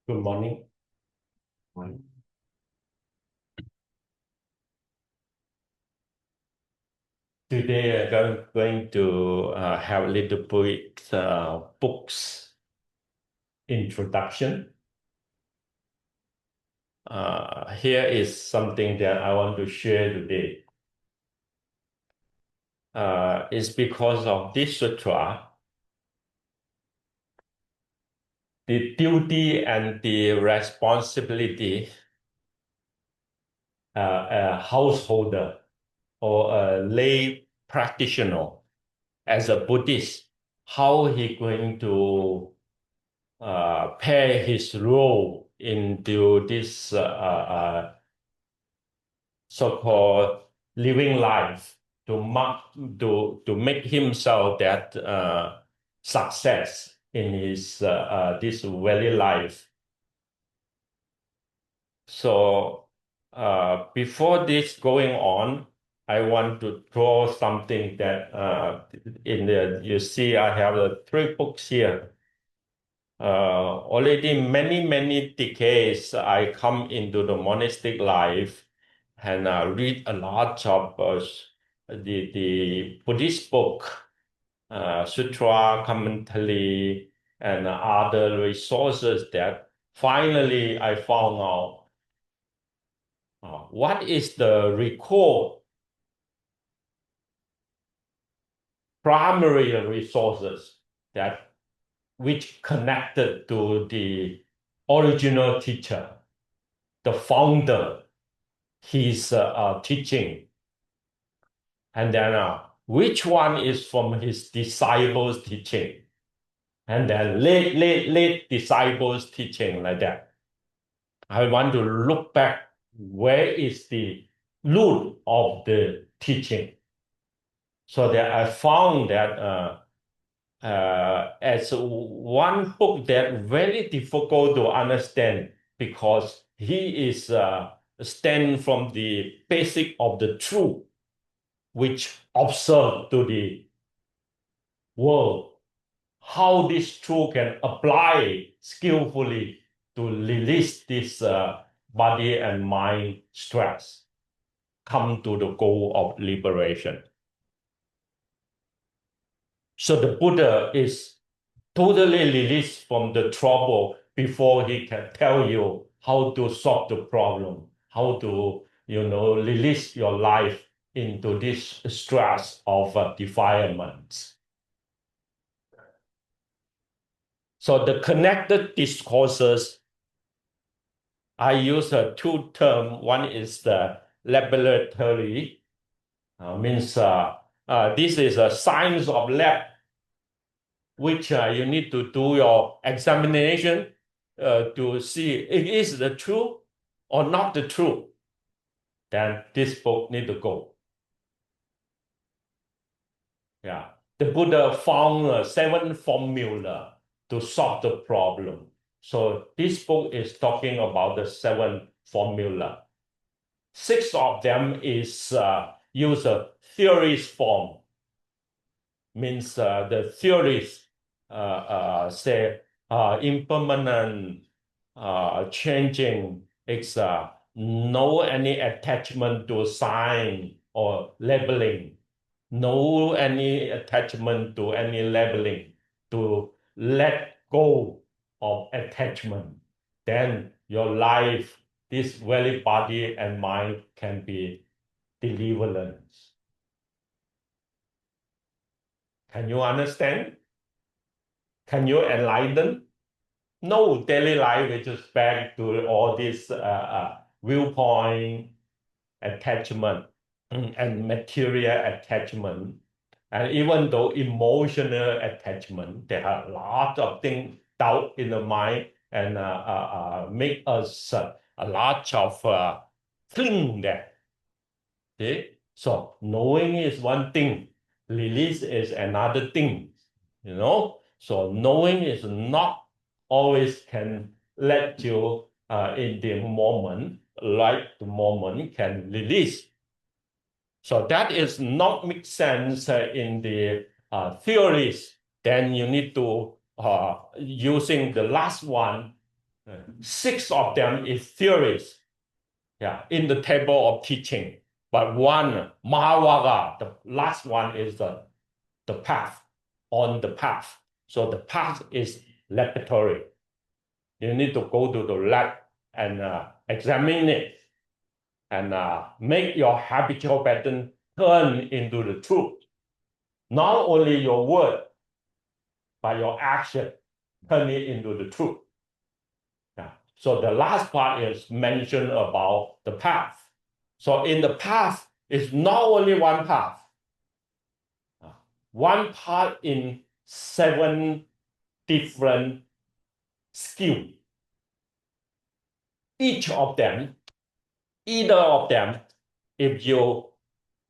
Good morning. Today I'm going to have a little bit books introduction. Here is something that I want to share today. It's because of this sutra, the duty and the responsibility a householder or a lay practitioner as a Buddhist, how he going to play his role into this so-called living life to make himself that success in his this very life. So before this going on, I want to draw something that you see I have 3 books here. Already many decades I come into the monastic life and read a lot of the Buddhist book, sutra, commentary, and other resources that finally I found out what is the record primary resources that which connected to the original teacher, the founder, his teaching. And then which one is from his disciples' teaching? And then late disciples' teaching, like that. I want to look back, where is the root of the teaching? So that I found that as one book that very difficult to understand, because he is stand from the basic of the truth, which observe to the world, how this truth can apply skillfully to release this body and mind stress, come to the goal of liberation. So the Buddha is totally released from the trouble before he can tell you how to solve the problem, how to, release your life into this stress of defilements. So the connected discourses, I use 2 terms. One is the laboratory, means this is a science of lab, which you need to do your examination to see it is the truth or not the truth. Then this book need to go. Yeah, the Buddha found 7 formula to solve the problem. So this book is talking about the 7 formula. 6 of them is use a theories form. Means the theories say impermanent, changing, it's no any attachment to sign or labeling, no any attachment to any labeling, to let go of attachment. Then your life, this very body and mind can be deliverance. Can you understand? Can you enlighten? No, daily life is just back to all this viewpoint attachment and material attachment. And even though emotional attachment, there are a lot of things doubt in the mind and make us a lot of cling there. Okay? So knowing is one thing, release is another thing, So knowing is not always can let you in the moment, like the moment can release. So that is not make sense in the theories. Then you need to using the last one, 6 of them is theories, in the table of teaching. But one, Mahavaga, the last one is the path, on the path. So the path is laboratory. You need to go to the lab and examine it and make your habitual pattern turn into the truth. Not only your word, but your action turn it into the truth. So the last part is mentioned about the path. So in the path, it's not only one path. One part in 7 different skills. Each of them, either of them, if you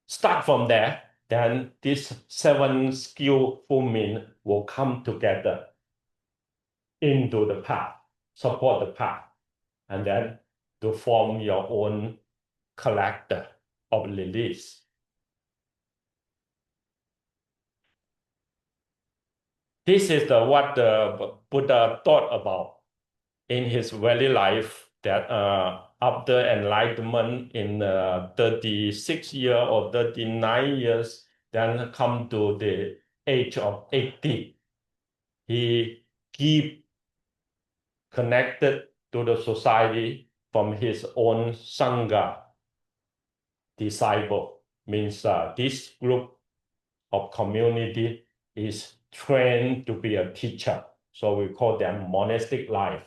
start from there, then this 7 skillful means will come together into the path, support the path, and then to form your own character of release. This is what the Buddha thought about in his very life, that after enlightenment in 36 years or 39 years, then come to the age of 80, he keep connected to the society from his own Sangha disciple. Means this group of community is trained to be a teacher. So we call them monastic life.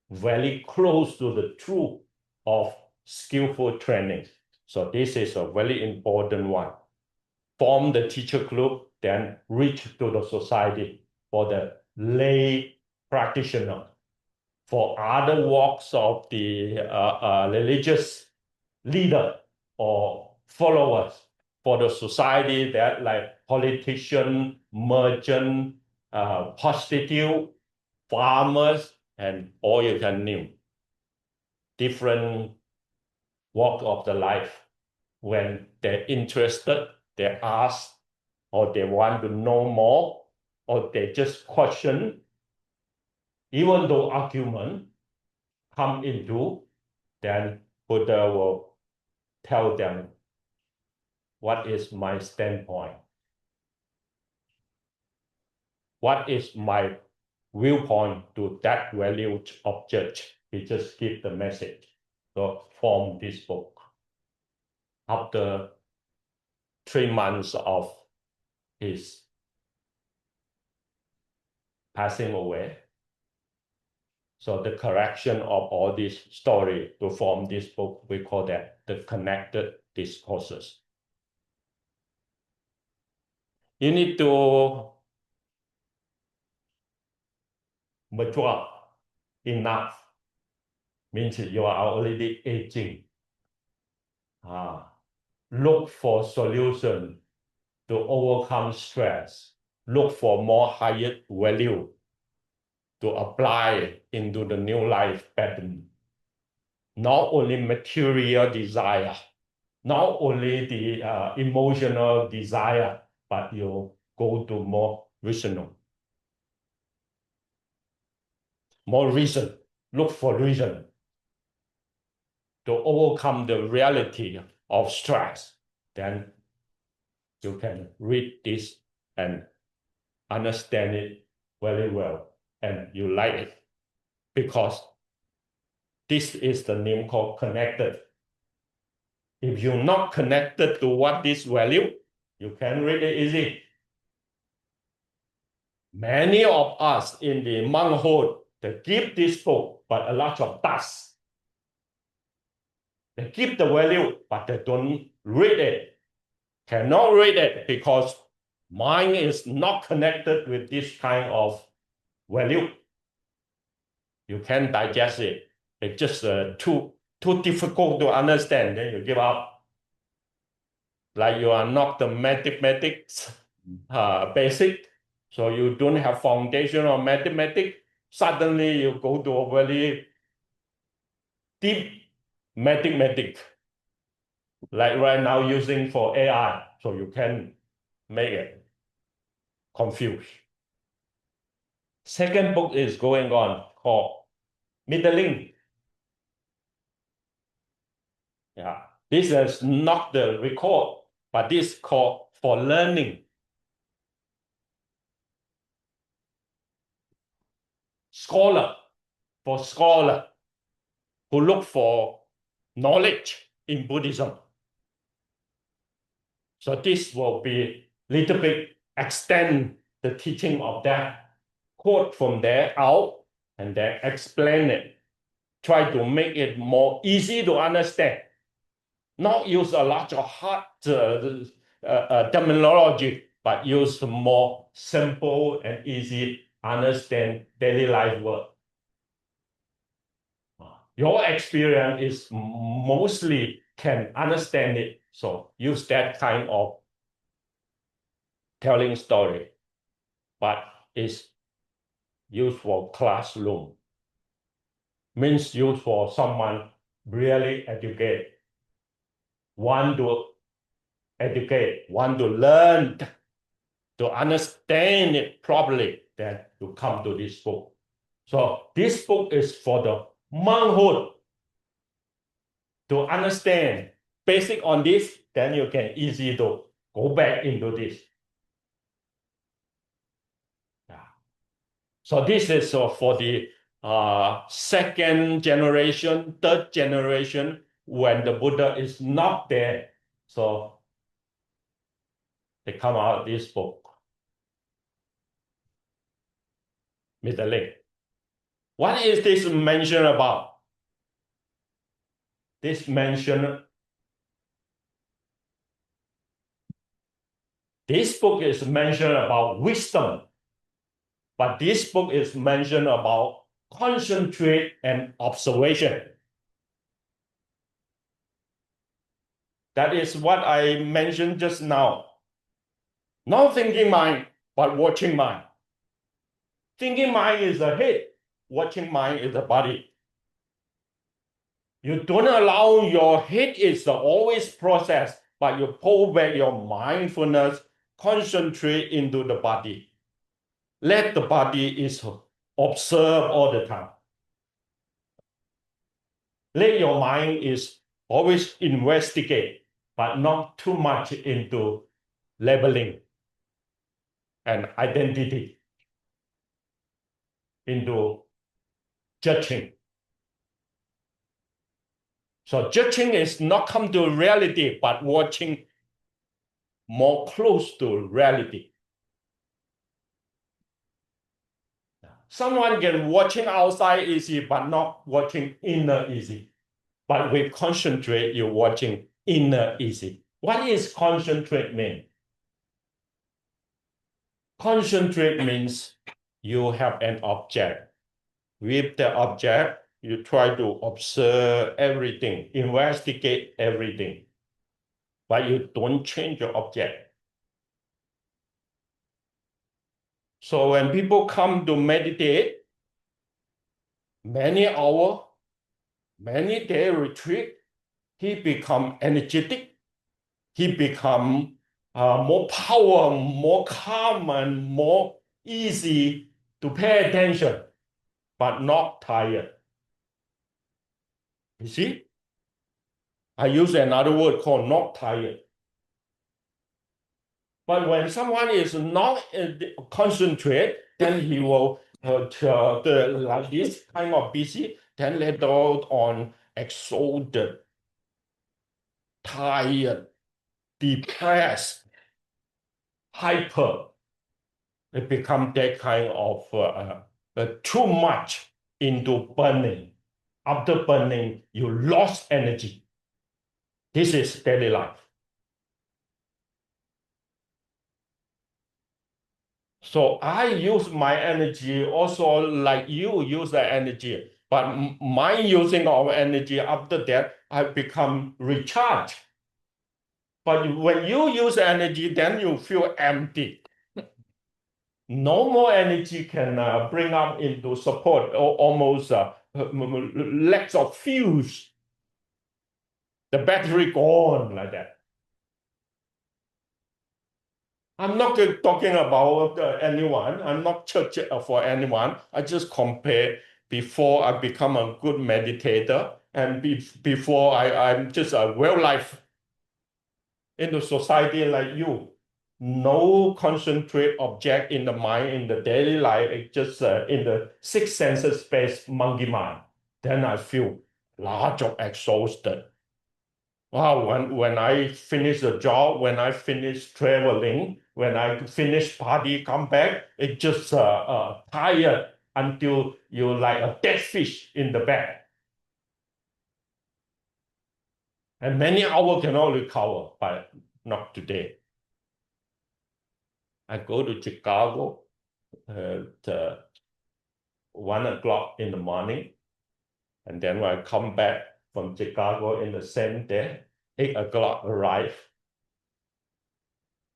Very close to the truth of skillful training. So this is a very important one. Form the teacher group, then reach to the society for the lay practitioner. For other walks of the religious leader or followers, for the society that like politician, merchant, prostitute, farmers, and all you can name. Different walk of the life. When they're interested, they ask, or they want to know more, or they just question, even though argument come into, then Buddha will tell them, what is my standpoint? What is my viewpoint to that valued object? He just give the message. So form this book. After 3 months of his passing away, so the correction of all this story to form this book, we call that the connected discourses. You need to mature enough, means you are already aging. Look for solution to overcome stress. Look for more higher value to apply into the new life pattern. Not only material desire, not only the emotional desire, but you go to more rational. More reason. Look for reason to overcome the reality of stress. Then you can read this and understand it very well, and you like it, because this is the name called connected. If you're not connected to what this value, you can read it easy. Many of us in the monkhood, they give this book, but a lot of dust. They give the value, but they don't read it. Cannot read it because mind is not connected with this kind of value. You can't digest it. It's just too difficult to understand. Then you give up. Like you are not the mathematics basic, so you don't have foundation of mathematics. Suddenly you go to a very deep mathematics, like right now using for AI, so you can make it confused. Second book is going on called middling. Yeah, this is not the record, but this called for learning. Scholar, for scholar who look for knowledge in Buddhism. So this will be little bit extend the teaching of that, quote from there out, and then explain it. Try to make it more easy to understand. Not use a lot of hard terminology, but use more simple and easy understand daily life work. Your experience is mostly can understand it, so use that kind of telling story, but it's used for classroom. Means used for someone really educate, want to educate, want to learn, to understand it properly, then you come to this book. So this book is for the monkhood to understand. Basic on this, then you can easily to go back into this. So this is for the second generation, third generation, when the Buddha is not there. So they come out this book. Middle. What is this mention about? This book is mentioned about wisdom, but this book is mentioned about concentrate and observation. That is what I mentioned just now. Not thinking mind, but watching mind. Thinking mind is the head, watching mind is the body. You don't allow your head is the always process, but you pull back your mindfulness, concentrate into the body. Let the body is observe all the time. Let your mind is always investigate, but not too much into labeling and identity, into judging. So judging is not come to reality, but watching more close to reality. Someone can watching outside easy, but not watching inner easy. But with concentrate, you're watching inner easy. What is concentrate mean? Concentrate means you have an object. With the object, you try to observe everything, investigate everything, but you don't change your object. So when people come to meditate, many hour, many day retreat, he become energetic, he become more power, more calm, and more easy to pay attention, but not tired. You see? I use another word called not tired. But when someone is not concentrate, then he will like this kind of busy, then later on exhausted, tired, depressed, hyper. It becomes that kind of too much into burning. After burning, you lost energy. This is daily life. So I use my energy also like you use the energy, but my using of energy after that, I become recharged. But when you use energy, then you feel empty. No more energy can bring up into support or almost lacks of fuse. The battery gone like that. I'm not talking about anyone. I'm not judging for anyone. I just compare before I become a good meditator, and before I'm just a real life in the society like you. No concentrate object in the mind in the daily life. It's just in the six senses space monkey mind. Then I feel large of exhausted. Wow, when I finish the job, when I finish traveling, when I finish party, come back, it just tired until you're like a dead fish in the bed. And many hours cannot recover, but not today. I go to Chicago at 1 o'clock in the morning. And then when I come back from Chicago in the same day, 8 o'clock arrive.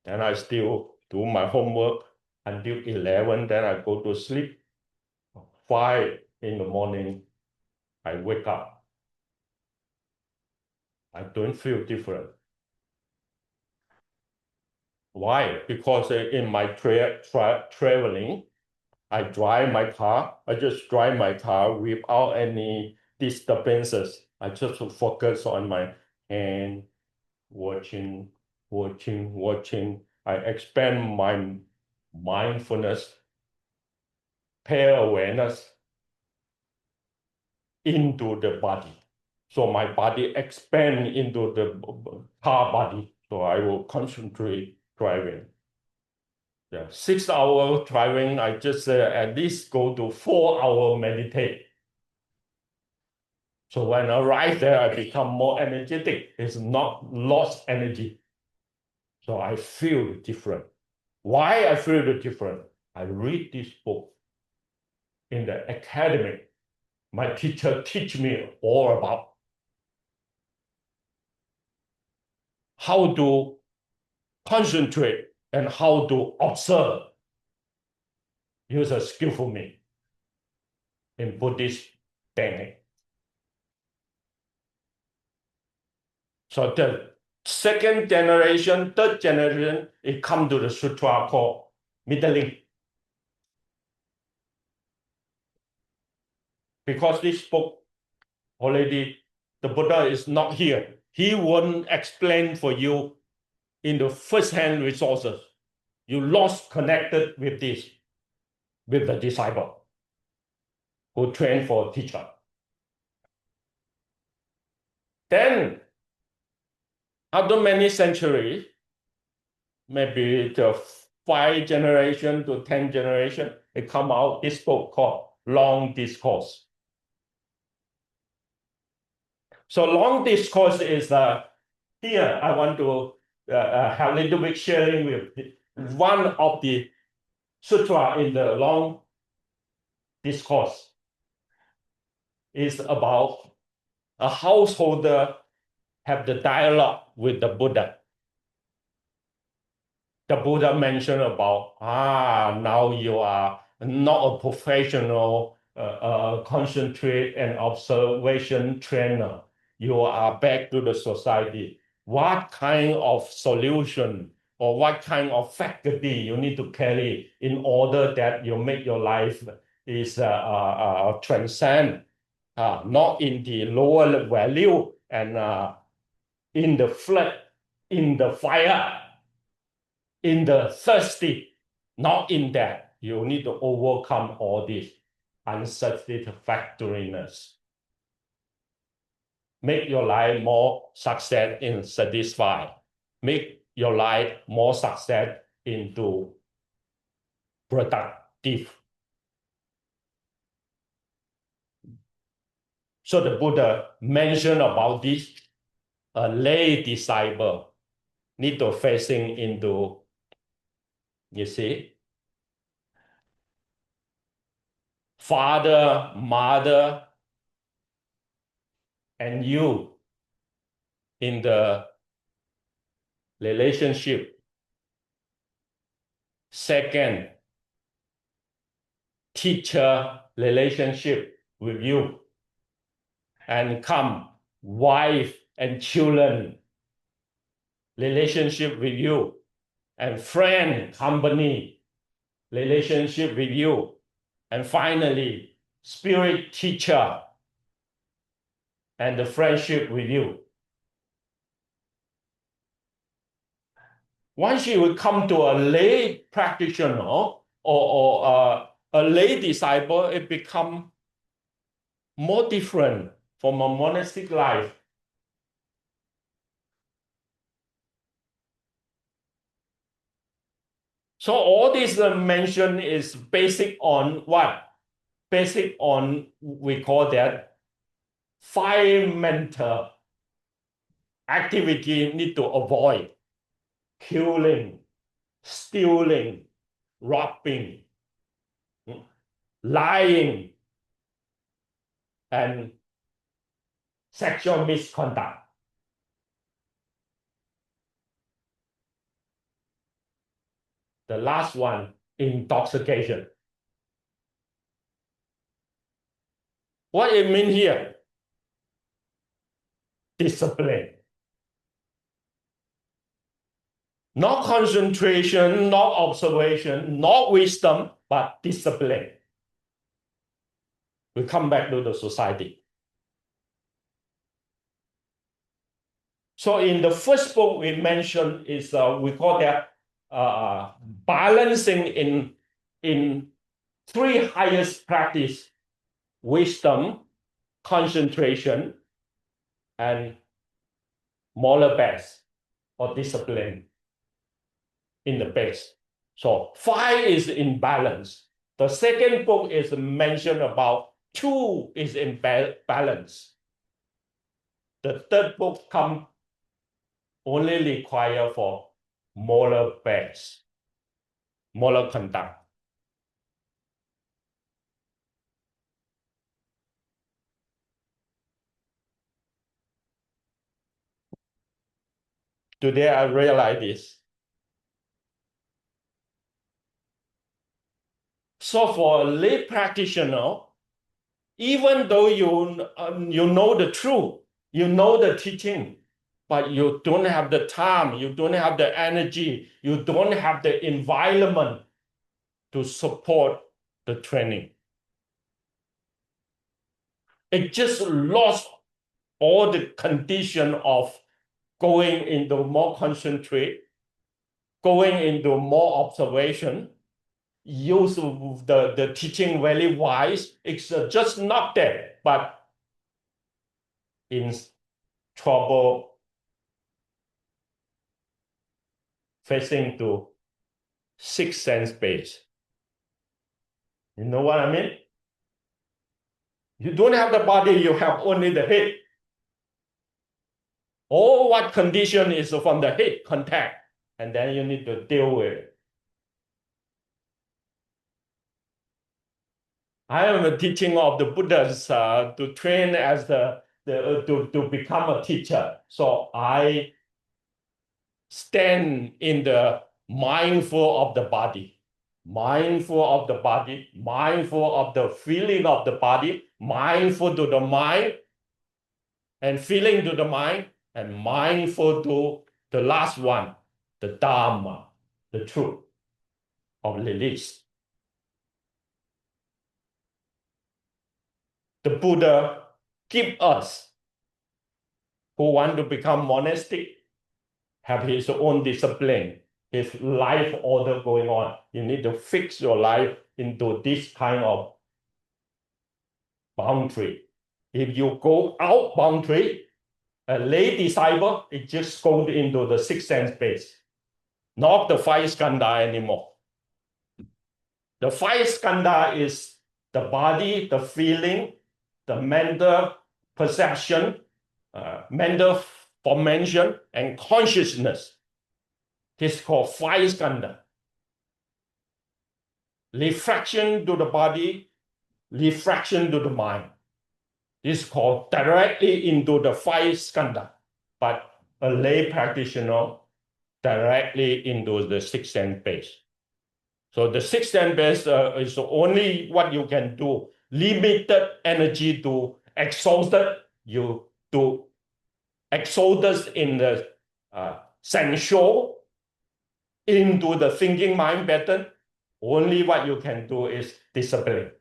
Then I still do my homework until 11. Then I go to sleep. 5 in the morning, I wake up. I don't feel different. Why? Because in my traveling, I drive my car. I just drive my car without any disturbances. I just focus on my hand, watching. I expand my mindfulness, pay awareness into the body. So my body expand into the car body. So I will concentrate driving. Yeah, 6 hour driving, I just at least go to 4 hour meditate. So when I arrive there, I become more energetic. It's not lost energy. So I feel different. Why I feel the different? I read this book in the academy. My teacher teach me all about how to concentrate and how to observe. Use a skill for me in Buddhist technique. So the second generation, third generation, it come to the sutra called middling. Because this book already, the Buddha is not here. He won't explain for you in the first-hand resources. You lost connected with this, with the disciple who trained for a teacher. Then, after many centuries, maybe the 5 generation to 10 generation, it come out this book called Long Discourse. So long discourse is here I want to have a little bit sharing with one of the sutra in the long discourse is about a householder have the dialogue with the Buddha. The Buddha mentioned about, now you are not a professional concentrate and observation trainer. You are back to the society. What kind of solution or what kind of faculty you need to carry in order that you make your life is transcend, not in the lower value and in the flood, in the fire, in the thirsty, not in that. You need to overcome all this unsatisfactoriness. Make your life more success in satisfied. Make your life more success into productive. So the Buddha mentioned about this, a lay disciple need to facing into, you see, father, mother, and you in the relationship. Second, teacher relationship with you. And come, wife and children relationship with you. And friend, company relationship with you. And finally, spirit teacher and the friendship with you. Once you come to a lay practitioner or a lay disciple, it becomes more different from a monastic life. So all this mention is basic on what? Basic on, we call that 5 mental activity need to avoid: killing, stealing, robbing, lying, and sexual misconduct. The last one, intoxication. What it means here? Discipline. Not concentration, not observation, not wisdom, but discipline. We come back to the society. So in the first book we mentioned is, we call that balancing in 3 highest practice: wisdom, concentration, and moral base or discipline in the base. So 5 is in balance. The second book is mentioned about 2 is in balance. The third book come only require for moral base, moral conduct. Today I realize this. So for a lay practitioner, even though you know the truth, you know the teaching, but you don't have the time, you don't have the energy, you don't have the environment to support the training. It just lost all the condition of going into more concentrate, going into more observation, use the teaching very wise. It's just not there, but in trouble facing to 6 sense base. You know what I mean? You don't have the body, you have only the head. All what condition is from the head contact, and then you need to deal with it. I am a teaching of the Buddhists to train as to become a teacher. So I stand in the mindful of the body, mindful of the body, mindful of the feeling of the body, mindful to the mind, and feeling to the mind, and mindful to the last one, the Dharma, the truth of release. The Buddha give us, who want to become monastic, have his own discipline, his life order going on. You need to fix your life into this kind of boundary. If you go out boundary, a lay disciple, it just goes into the 6 sense base, not the 5 skandha anymore. The 5 skandha is the body, the feeling, the mental perception, mental formation, and consciousness. This is called 5 skandha. Reflection to the body, reflection to the mind. This is called directly into the 5 skandha. But a lay practitioner directly into the 6 sense base. So the 6 sense base is only what you can do. Limited energy to exhausted, you do exodus in the sensual into the thinking mind pattern. Only what you can do is discipline.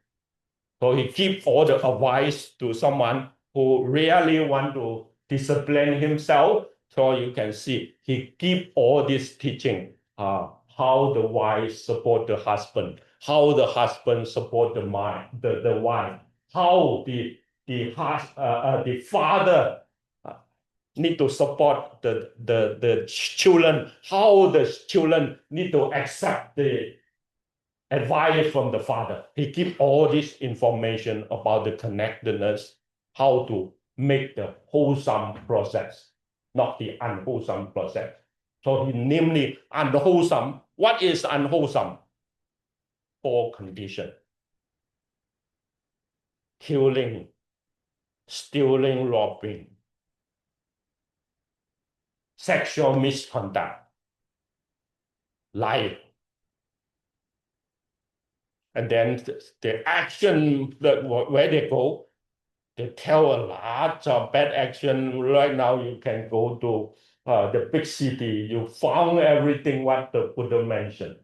So he give all the advice to someone who really want to discipline himself. So you can see he give all this teaching, how the wife support the husband, how the husband support the wife, how the father need to support the children, how the children need to accept the advice from the father. He give all this information about the connectedness, how to make the wholesome process, not the unwholesome process. So he namely unwholesome. What is unwholesome? Four conditions: killing, stealing, robbing, sexual misconduct, life. And then the action that where they go, they tell a lot of bad action. Right now, you can go to the big city. You found everything what the Buddha mentioned.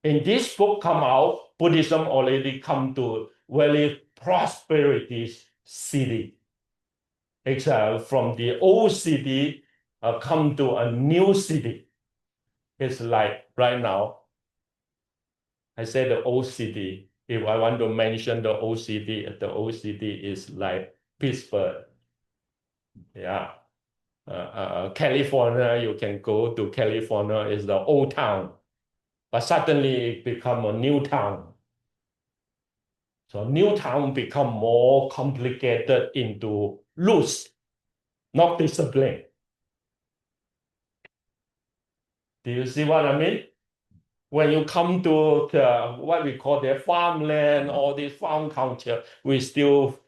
In this book come out, Buddhism already come to very prosperity city. It's from the old city come to a new city. It's like right now, I say the old city. If I want to mention the old city is like Pittsburgh. Yeah. California, you can go to California, is the old town. But suddenly it become a new town. So new town become more complicated into rules, not discipline. Do you see what I mean? When you come to what we call the farmland or the farm culture, we still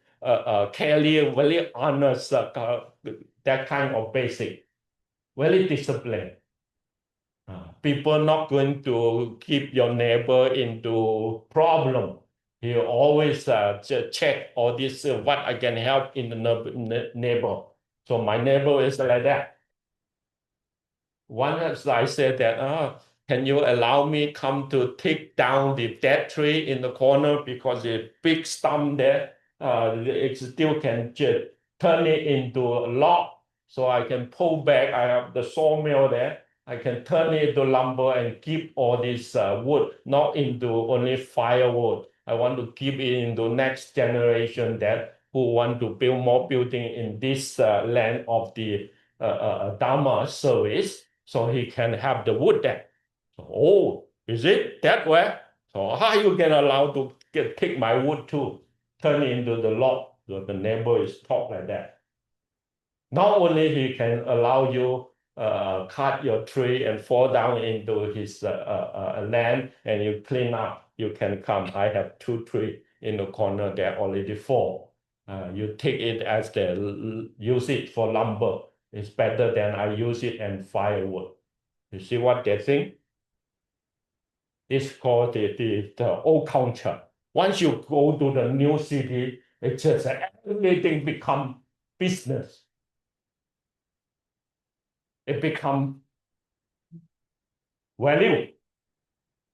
carry very honest, that kind of basic, very disciplined. People not going to keep your neighbor into problem. You always check all this, what I can help in the neighbor. So my neighbor is like that. Once I said that, can you allow me come to take down the dead tree in the corner because the big stump there, it still can turn it into a log, so I can pull back. I have the sawmill there. I can turn it into lumber and keep all this wood, not into only firewood. I want to keep it into next generation that who want to build more building in this land of the Dharma service, so he can have the wood there. So, oh, is it that way? So how you can allow to take my wood too, turn it into the log? So the neighbor is talk like that. Not only he can allow you cut your tree and fall down into his land and you clean up, you can come. I have two trees in the corner that already fall. You take it as use it for lumber. It's better than I use it and firewood. You see what they think? It's called the old culture. Once you go to the new city, it's just everything become business. It become value,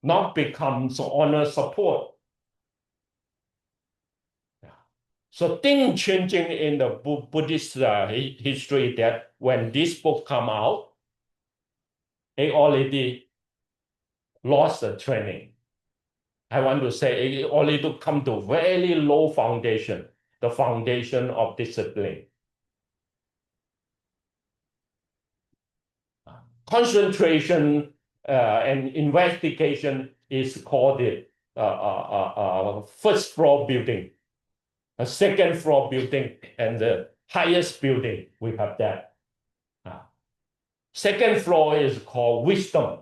not becomes honor support. So things changing in the Buddhist history that when this book come out, it already lost the training. I want to say it already come to very low foundation, the foundation of discipline. Concentration and investigation is called the first floor building, a second floor building, and the highest building. We have that. Second floor is called wisdom,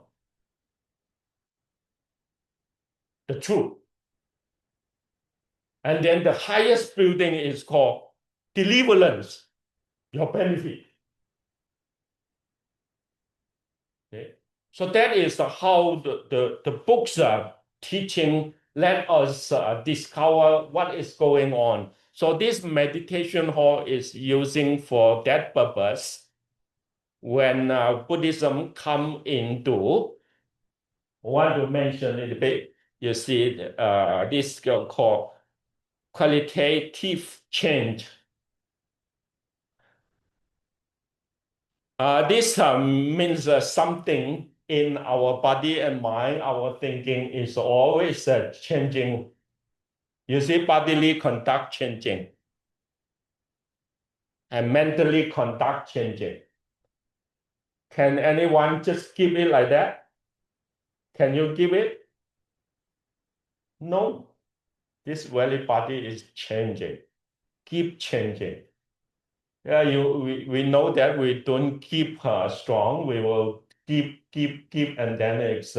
the truth. And then the highest building is called deliverance, your benefit. Okay. So that is how the books are teaching, let us discover what is going on. So this meditation hall is using for that purpose. When Buddhism come into, I want to mention a little bit, You see, this called qualitative change. This means something in our body and mind, our thinking is always changing. You see, bodily conduct changing and mentally conduct changing. Can anyone just keep it like that? Can you give it? No. This very body is changing, keep changing. Yeah, we know that we don't keep strong. We will keep, and then it's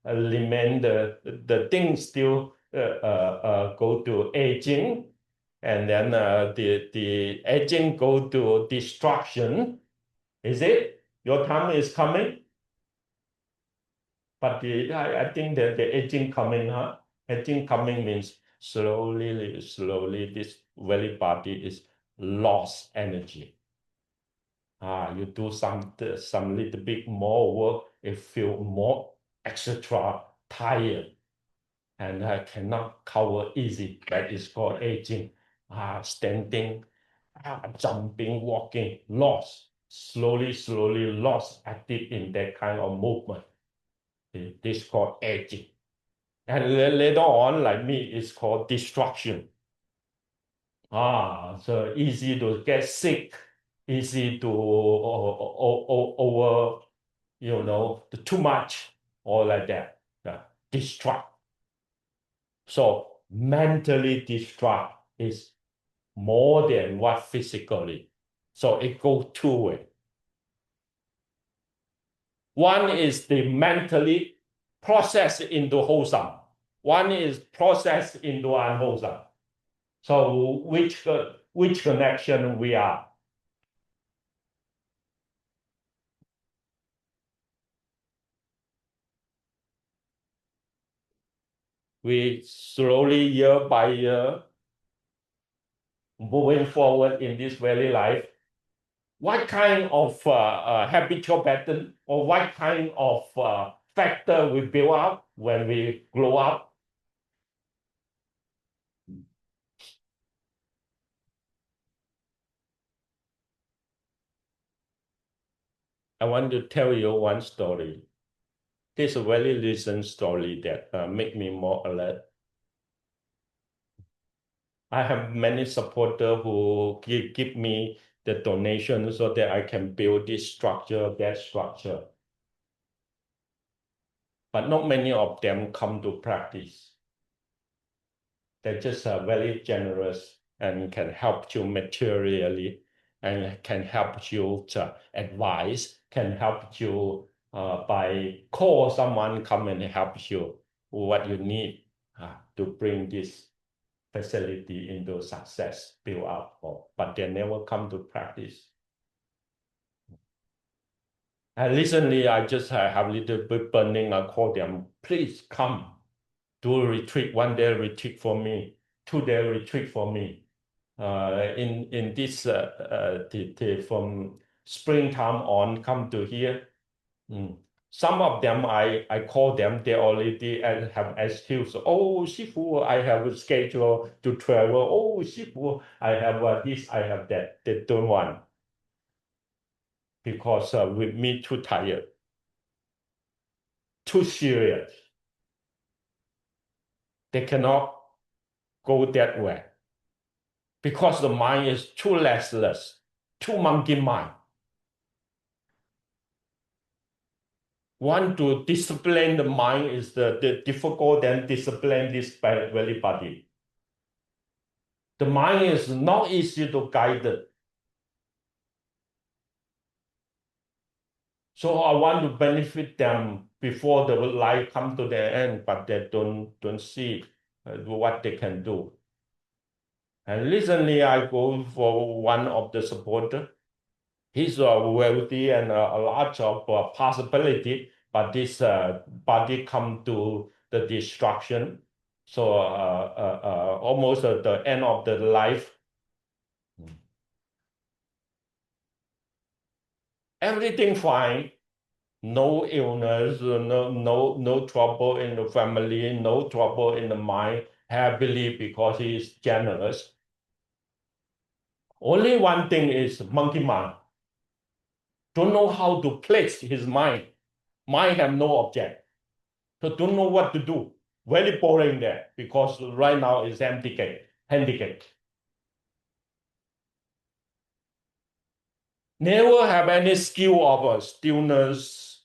remain the thing still go to aging, and then the aging go to destruction. Is it? Your time is coming, but I think that the aging coming, huh? Aging coming means slowly this very body is lost energy. You do some little bit more work, it feel more extra tired, and I cannot cover easy. That is called aging. Standing, jumping, walking, lost, slowly lost active in that kind of movement. This is called aging. And later on, like me, it's called destruction. So easy to get sick, easy to over, too much, or like that, distract. So mentally distract is more than what physically. So it goes two ways. One is the mentally processed into wholesome. One is processed into unwholesome. So which connection we are? We slowly, year by year, moving forward in this very life, what kind of habitual pattern or what kind of factor we build up when we grow up? I want to tell you one story. This is a very recent story that make me more alert. I have many supporters who give me the donation so that I can build this structure, that structure. But not many of them come to practice. They're just very generous and can help you materially and can help you to advise, can help you by call someone come and help you what you need to bring this facility into success, build up, but they never come to practice. And recently, I just have a little bit burning. I call them, please come, do a retreat, 1 day retreat for me, 2 day retreat for me. In this, from springtime on, come to here. Some of them, I call them, they already have excuse. Oh, Shifu, I have a schedule to travel. Oh, Shifu, I have this, I have that. They don't want because with me too tired, too serious. They cannot go that way because the mind is too restless, too monkey mind. Want to discipline the mind is the difficult than discipline this very body. The mind is not easy to guide it. So I want to benefit them before the life come to their end, but they don't see what they can do. And recently I go for one of the supporter. He's wealthy and a lot of possibility, but this body come to the destruction. So almost at the end of the life, everything fine, no illness, no trouble in the family, no trouble in the mind, happily because he is generous. Only one thing is monkey mind. Don't know how to place his mind. Mind have no object. So don't know what to do. Very boring there because right now is handicap. Never have any skill of stillness,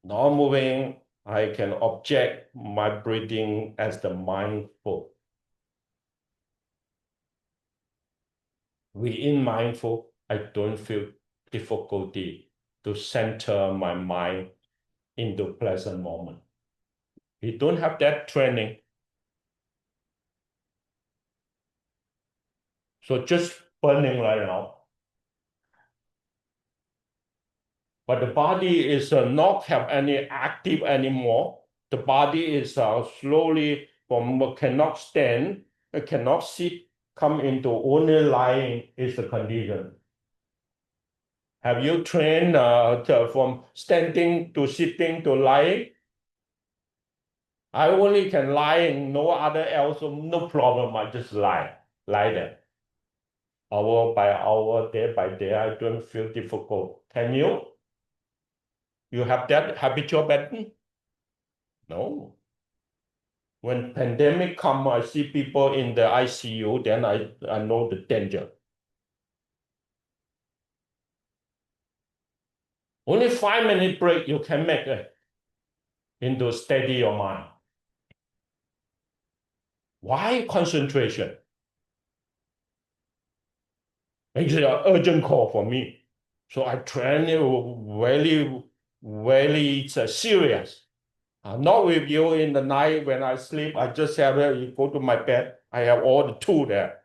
not moving. I can object my breathing as the mindful. Within mindful, I don't feel difficulty to center my mind into pleasant moment. You don't have that training. So just burning right now. But the body is not have any active anymore. The body is slowly from cannot stand, cannot sit, come into only lying is the condition. Have you trained from standing to sitting to lying? I only can lying, no other else, no problem. I just lie there. Hour by hour, day by day, I don't feel difficult. Can you? You have that habitual pattern? No. When pandemic come, I see people in the ICU, then I know the danger. Only 5 minute break you can make it into steady your mind. Why concentration? It's an urgent call for me. So I train it very, very serious. Not with you in the night when I sleep. I just have you go to my bed. I have all the tool there.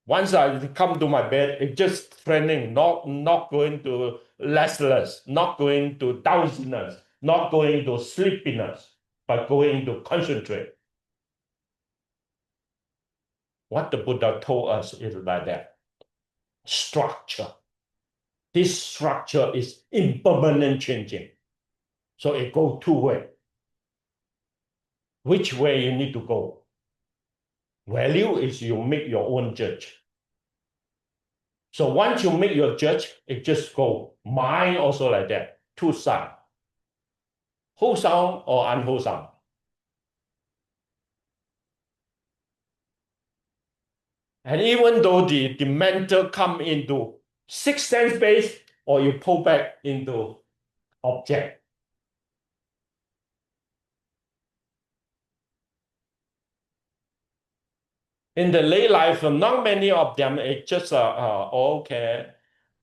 Once I come to my bed, it's just training, not going to restless, not going to drowsiness, not going to sleepiness, but going to concentrate. What the Buddha told us is like that. Structure. This structure is impermanent changing. So it goes two ways. Which way you need to go? Value is you make your own judge. So once you make your judge, it just go. Mind also like that. Two sides. Wholesome or unwholesome. And even though the mental come into sixth sense space, or you pull back into object. In the lay life, not many of them, it's just, okay,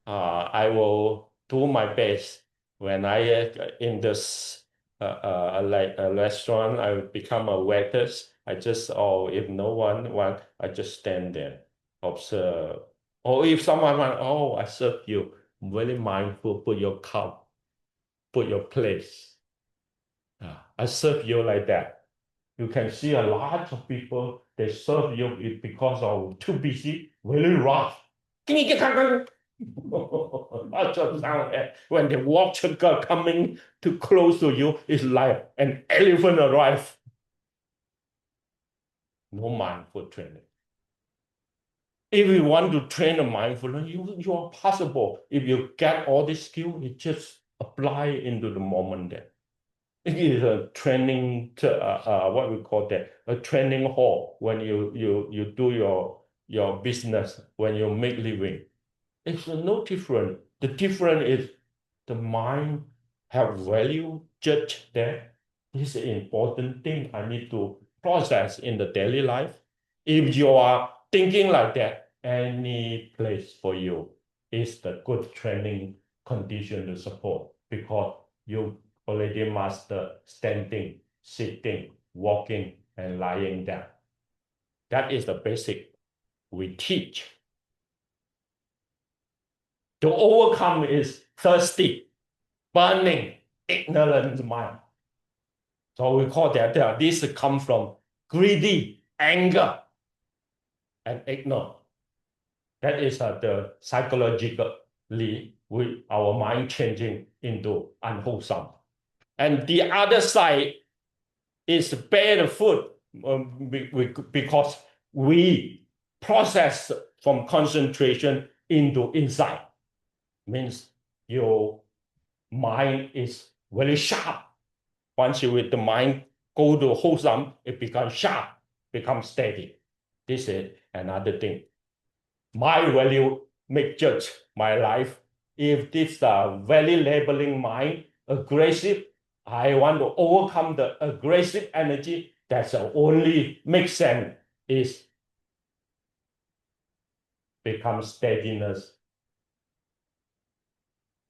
I will do my best. When I in this like a restaurant, I become a waitress. I just, if no one want, I just stand there, observe. Or if someone want, I serve you. Very mindful, put your cup, put your place. I serve you like that. You can see a lot of people, they serve you because of too busy, very rough. That's what sound. When the watcher coming too close to you, it's like an elephant arrive. No mindful training. If you want to train a mindfulness, you are possible. If you get all this skill, you just apply into the moment there. It is a training, what we call that, a training hall when you do your business, when you make living. It's no different. The difference is the mind have value judge there. This is an important thing I need to process in the daily life. If you are thinking like that, any place for you is the good training condition to support because you already master standing, sitting, walking, and lying down. That is the basic we teach. To overcome is thirsty, burning, ignorant mind. So we call that this comes from greedy, anger, and ignorance. That is the psychological our mind changing into unwholesome. And the other side is bad food because we process from concentration into insight. Means your mind is very sharp. Once you with the mind go to wholesome, it becomes sharp, becomes steady. This is another thing. My value make judge my life. If this very labeling mind, aggressive, I want to overcome the aggressive energy. That's the only make sense is become steadiness.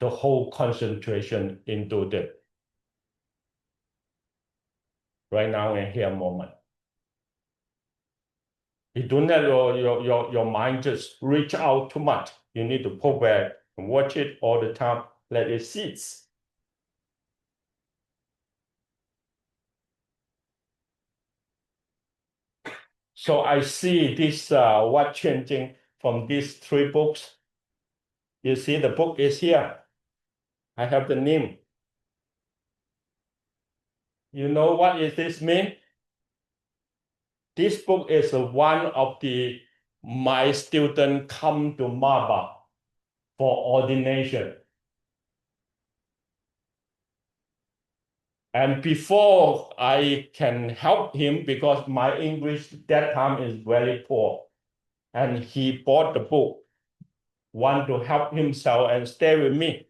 The whole concentration into the right now and here moment. You don't let your mind just reach out too much. You need to pull back and watch it all the time. Let it cease. So I see this what changing from these three books. You see the book is here. I have the name. You know what is this mean? This book is one of my students come to Maba for ordination. And before I can help him, because my English that time is very poor, and he bought the book, want to help himself and stay with me.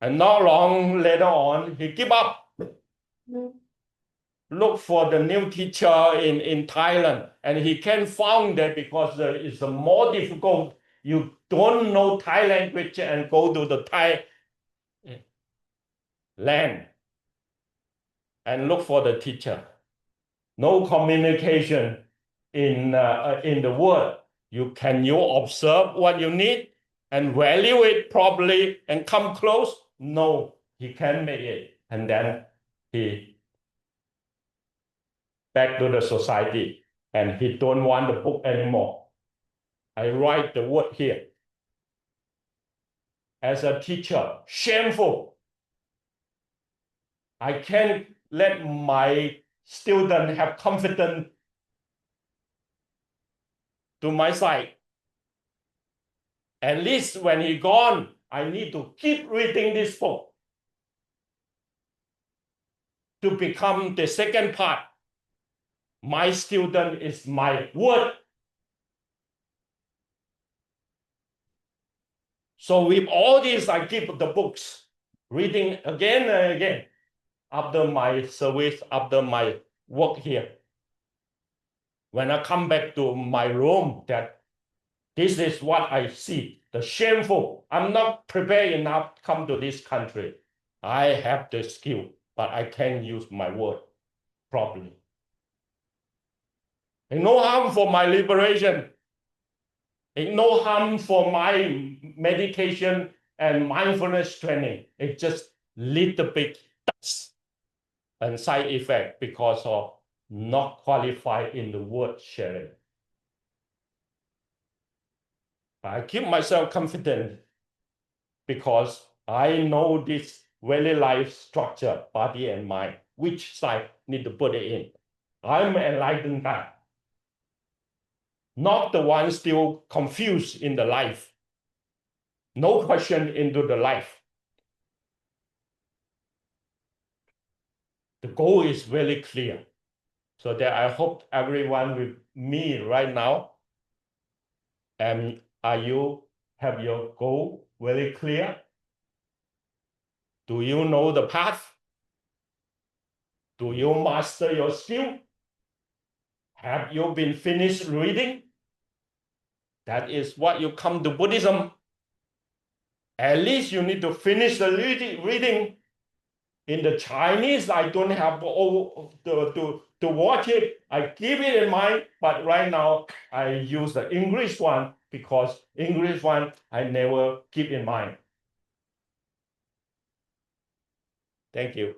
And not long later on, he give up. Look for the new teacher in Thailand, and he can't find that because it's more difficult. You don't know Thai language and go to the Thai land and look for the teacher. No communication in the world. Can you observe what you need and value it properly and come close? No, he can't make it. And then he back to the society and he don't want the book anymore. I write the word here. As a teacher, shameful. I can't let my student have confidence to my side. At least when he gone, I need to keep reading this book to become the second part. My student is my word. So with all this, I keep the books, reading again and again after my service, after my work here. When I come back to my room, that this is what I see, the shameful. I'm not prepared enough to come to this country. I have the skill, but I can't use my word properly. And no harm for my liberation. And no harm for my meditation and mindfulness training. It's just little bit dust and side effect because of not qualified in the word sharing. I keep myself confident because I know this very life structure, body and mind, which side need to put it in. I'm enlightened guy, not the one still confused in the life. No question into the life. The goal is very clear. So that I hope everyone with me right now, and have your goal very clear? Do you know the path? Do you master your skill? Have you been finished reading? That is what you come to Buddhism. At least you need to finish the reading. In the Chinese, I don't have to watch it. I keep it in mind, but right now I use the English one because English one I never keep in mind. Thank you.